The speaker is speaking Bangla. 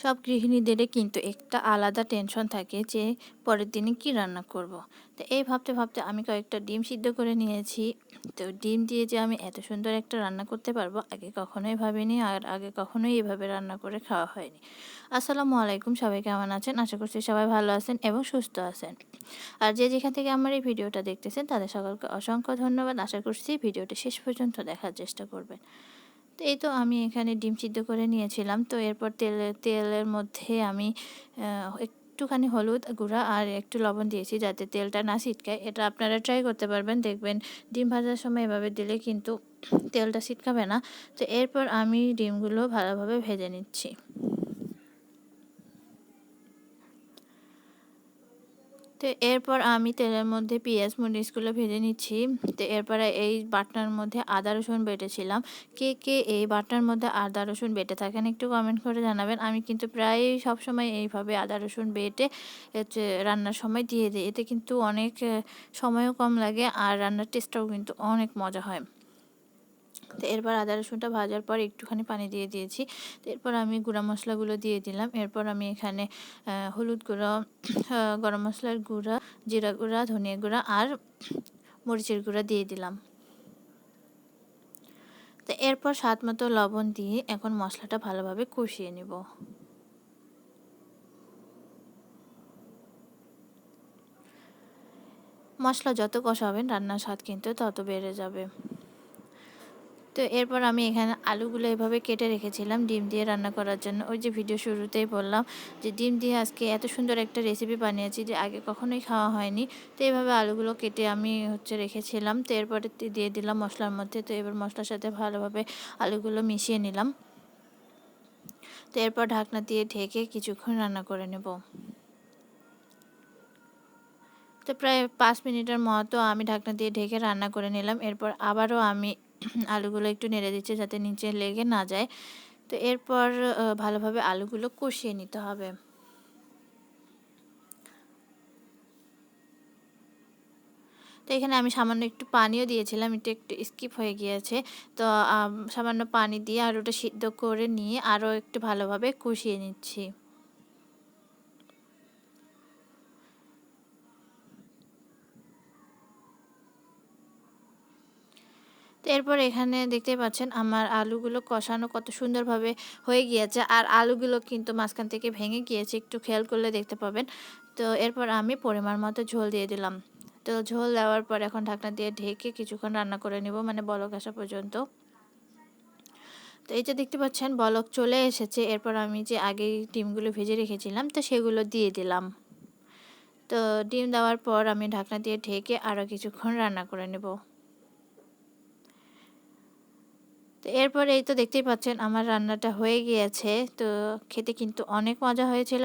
সব গৃহিণীদেরই কিন্তু একটা আলাদা টেনশন থাকে যে পরের দিনে কি রান্না করব। তো এই ভাবতে ভাবতে আমি কয়েকটা ডিম সিদ্ধ করে নিয়েছি। তো ডিম দিয়ে যে আমি এত সুন্দর একটা রান্না করতে পারবো আগে কখনোই ভাবিনি, আর আগে কখনোই এভাবে রান্না করে খাওয়া হয়নি। আসসালামু আলাইকুম, সবাই কেমন আছেন? আশা করছি সবাই ভালো আছেন এবং সুস্থ আছেন। আর যে যেখান থেকে আমার এই ভিডিওটা দেখতেছেন তাদের সকলকে অসংখ্য ধন্যবাদ। আশা করছি ভিডিওটি শেষ পর্যন্ত দেখার চেষ্টা করবেন। তো এই তো আমি এখানে ডিম সিদ্ধ করে নিয়েছিলাম। তো এরপর তেলের মধ্যে আমি একটুখানি হলুদ গুঁড়া আর একটু লবণ দিয়েছি যাতে তেলটা না ছিটকায়। এটা আপনারা ট্রাই করতে পারবেন, দেখবেন ডিম ভাজার সময় এভাবে দিলে কিন্তু তেলটা ছিটকাবে না। তো এরপর আমি ডিমগুলো ভালোভাবে ভেজে নিচ্ছি। তো এরপর আমি তেলের মধ্যে পেঁয়াজ মরিচগুলো ভেজে নিচ্ছি। তো এরপরে এই বাটনার মধ্যে আদা রসুন বেটেছিলাম। কে কে এই বাটনার মধ্যে আদা রসুন বেটে থাকেন একটু কমেন্ট করে জানাবেন। আমি কিন্তু প্রায় সবসময় এইভাবে আদা রসুন বেটে হচ্ছে রান্নার সময় দিয়ে দিই। এতে কিন্তু অনেক সময়ও কম লাগে আর রান্নার টেস্টটাও কিন্তু অনেক মজা হয়। তো এরপর আদা রসুনটা ভাজার পর একটুখানি পানি দিয়ে দিয়েছি। তো এরপর আমি গুঁড়া মশলাগুলো দিয়ে দিলাম। এরপর আমি এখানে হলুদ গুঁড়ো, গরম মশলার গুঁড়া, জিরা গুঁড়া, ধনিয়া গুঁড়া আর মরিচের গুঁড়া দিয়ে দিলাম। তো এরপর স্বাদ মতো লবণ দিয়ে এখন মশলাটা ভালোভাবে কষিয়ে নেব। মশলা যত কষাবেন রান্নার স্বাদ কিন্তু তত বেড়ে যাবে। তো এরপর আমি এখানে আলুগুলো এভাবে কেটে রেখেছিলাম ডিম দিয়ে রান্না করার জন্য। ওই যে ভিডিও শুরুতেই বললাম যে ডিম দিয়ে আজকে এত সুন্দর একটা রেসিপি বানিয়েছি যে আগে কখনোই খাওয়া হয়নি। তো এইভাবে আলুগুলো কেটে আমি রেখেছিলাম। তো এরপরে দিয়ে দিলাম মশলার মধ্যে। তো এবার মশলার সাথে ভালোভাবে আলুগুলো মিশিয়ে নিলাম। তো এরপর ঢাকনা দিয়ে ঢেকে কিছুক্ষণ রান্না করে নেব। তো প্রায় 5 মিনিটের মতো আমি ঢাকনা দিয়ে ঢেকে রান্না করে নিলাম। এরপর আবারও আমি আলুগুলো একটু নেড়ে দিচ্ছি যাতে নিচে লেগে না যায়। তো এরপর ভালোভাবে আলুগুলো কষিয়ে নিতে হবে। তো এখানে আমি সামান্য একটু পানিও দিয়েছিলাম, এটা একটু স্কিপ হয়ে গিয়েছে। তো সামান্য পানি দিয়ে আর ওটা সিদ্ধ করে নিয়ে আরও একটু ভালোভাবে কষিয়ে নিচ্ছি। তো এরপর এখানে দেখতেই পাচ্ছেন আমার আলুগুলো কষানো কত সুন্দরভাবে হয়ে গিয়েছে, আর আলুগুলো কিন্তু মাঝখান থেকে ভেঙে গিয়েছে, একটু খেয়াল করলে দেখতে পাবেন। তো এরপর আমি পরিমাণ মতো ঝোল দিয়ে দিলাম। তো ঝোল দেওয়ার পর এখন ঢাকনা দিয়ে ঢেকে কিছুক্ষণ রান্না করে নেব, মানে বলক আসা পর্যন্ত। তো এই যে দেখতে পাচ্ছেন বলক চলে এসেছে। এরপর আমি যে আগেই ডিমগুলো ভেজে রেখেছিলাম তো সেগুলো দিয়ে দিলাম। তো ডিম দেওয়ার পর আমি ঢাকনা দিয়ে ঢেকে আরও কিছুক্ষণ রান্না করে নেব। তো এরপরে এই তো দেখতেই পাচ্ছেন আমার রান্নাটা হয়ে গিয়েছে। তো খেতে কিন্তু অনেক মজা হয়েছিল।